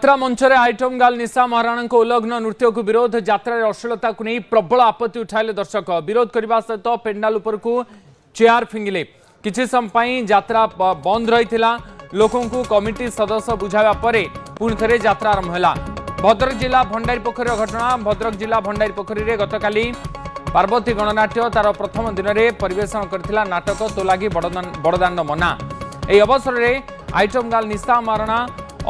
यात्रा मंचरे आइटम गाल निशा महाराणा उल्लग्न नृत्य को विरोध यात्रा अश्लीलता को नहीं प्रबल आपत्ति उठाइले दर्शक विरोध करने सहित पेंडाल उपर को चेयर फिंगिले किछि समय यात्रा बंद रही लोकों को कमिटी सदस्य बुझावा परे पुणी थे यात्रा आरंभ है। भद्रक जिला भंडारी पोखरी घटना भद्रक जिला भंडारी पोखरी में गतकाली पार्वती गणनाट्य तार प्रथम दिन में परिवेषण करथिला नाटक तो लगी बड़दाण्ड मना। यह अवसर में आइटम गाल निशा महाराणा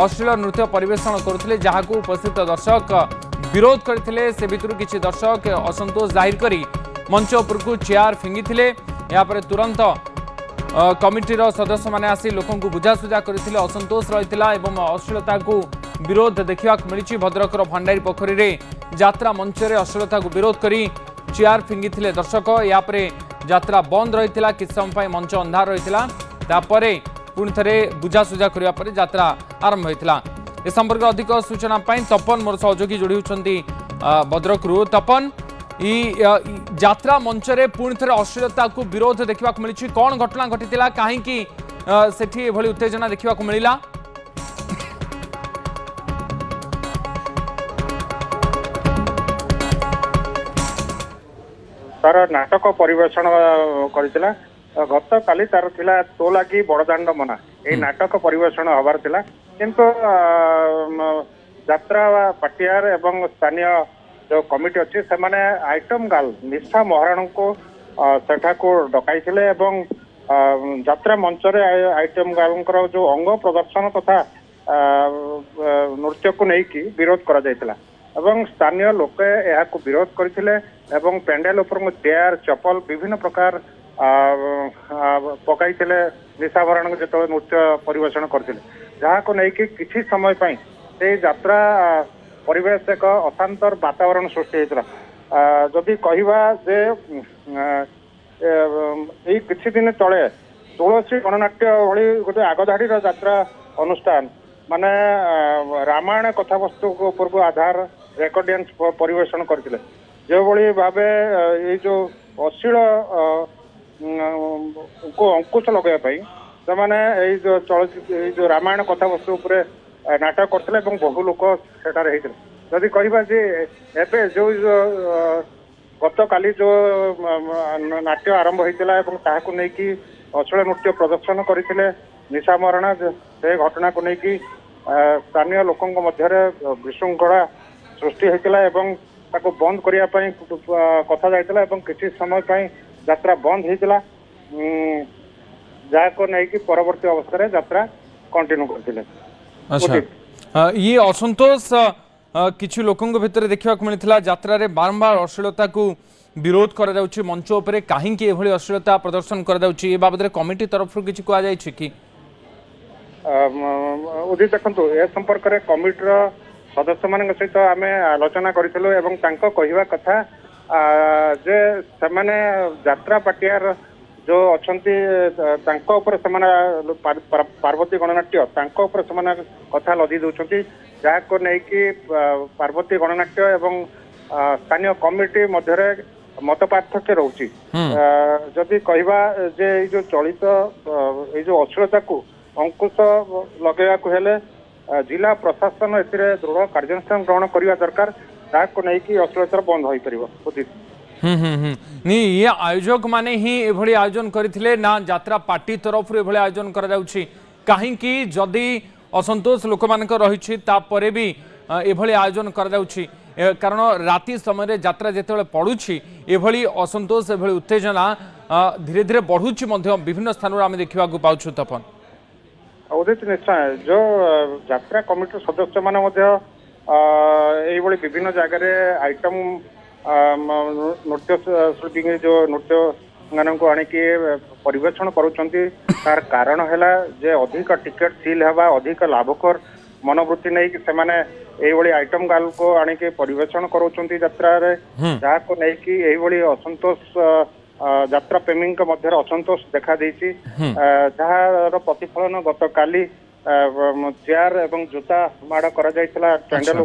अश्लील नृत्य परिवेषण करुले जहां उपस्थित दर्शक विरोध करते से भितर किसी दर्शक असंतोष जाहिर करी मंच उपरकू चेयर फिंगी यापर तुरंत कमिटीर सदस्य मैंने आसी लोकों को बुझासुझा करते असंतोष रही अश्लीलता को विरोध देखा मिली। भद्रक भंडारी पोखरी में यात्रा मंचरे अश्लीलता को विरोध करी चेयर फिंगी दर्शक यापर यात्रा बंद रही किसी समय मंच अंधार रही पुणी थे बुझासुझा करने यात्रा आरंभ होता। ए संपर्क अधिक सूचना तपन मोर सहयोगी जोड़ी होती भद्रक तपन यात्रा मंचरे पुणी थे अश्लीलता को विरोध देखा मिली कौन घटना घटी कहीं सेठी एभली उत्तेजना देखा मिला। तार नाटक परिवेषण करथिला गत काली तार थिला तो लगी बड़दाण्ड मना ये नाटक परिवेषण हबार थिला किंतु यात्रा पाटियार एवं स्थानीय जो कमिटी अच्छी से माने आइटम गाल निशा महाराणा को सेठा को डकाई थिले एवं यात्रा मंचरे आइटम गाल जो अंग प्रदर्शन तथा नृत्य को लेकिन विरोध करा जायतिला एवं स्थानीय लोक यह विरोध करथिले एवं पेंडाल उपर चेयर चपल विभिन्न प्रकार पकाई निशा महाराणा जो नृत्य परिवेषण करते जहाँ को लेकिन किसी समय से यात्रा परिवेश एक अशांतर वातावरण सृष्टि होता। जदि कहवा जे किछि दिन तले तुलसी गणनाट्य भली गोटे आगधाड़ी यात्रा अनुष्ठान माने रामायण कथावस्तु ऊपर आधार रेकर्ड डांस परिवेषण करते जो भली भावे ये जो अश्लील को अंकुश लगे से जो चलचित्र जो रामायण कथावस्तु नाटक करते बहु लोक सेठार जदि कहवा जे एबे जो गत काली जो नाट्य आरंभ होता ताकू नहीं अश्लील नृत्य प्रदर्शन करते निशा महाराणा से घटना को लेकिन स्थानीय लोकों मध्य विशृंखला सृष्टि होता बंद करने कथा जाइला किसी समय यात्रा बंद होता जहाँ नहीं परवर्ती अवस्था यात्रा कंटिन्यू करते। अच्छा ये असंतोष किसी लोकों भितर देखा मिलता यात्रा रे बारंबार अश्लीलता को विरोध करा जाउछि मंच उपरे कहीं अश्लीलता प्रदर्शन करा जाउछि ए बाबद कमिटी तरफ किछि कहा जाय छि कि उदित देखंतु ए संपर्क रे कमिटीर सदस्य मान सहित आम आलोचना करितलो एवं तांको कहिवा कथा जे सेमाने यात्रा पाटियार जो अच्छी पार्वती गणनाट्य कथा लदी दौरान जहाँ को लेकिन पार्वती गणनाट्य एवं स्थानीय कमिटी मध्य मत पार्थक्य रोचे जदि कहवा जे जो चलित ये जो अश्लीलता को अंकुश लगे जिला प्रशासन ए दृढ़ कार्यानुष्ठान ग्रहण करने दरकार जहाँ को लेकिन अश्लीलता बंद हो पार। ये आयोजक माने ही एभली आयोजन करथिले ना यात्रा पार्टी तरफ एभली आयोजन करा जाउछि काहेकि जदि असंतोष लोक मानक रहिछि तापरे भी एभली आयोजन करा जाउछि कारण राति समय यात्रा जेतेबेले पडुछि एभली असंतोष एभली उत्तेजना धीरे धीरे बढ़ुछि मध्ये विभिन्न स्थान आम देखा पाउछु। तपन उदित निश्चय जो यात्रा कमिटी सदस्य माने विभिन्न जगह आइटम नृत्य शिल्पी जो नृत्य मान को आणिकी परिवेषण करुँच तार कारण है जे अधिक टिकेट सील हवा अधिक लाभकर मनोवृत्ति नहीं कि से आइटम गाल को आणिकी परिवेषण करुँच यात्रा जहाँ को लेकिन असंतोष यात्रा प्रेमी मध्य असंतोष देखा देछि जहाँ प्रतिफलन गत काली चेयर एवं जूता माड़ करा पेंडल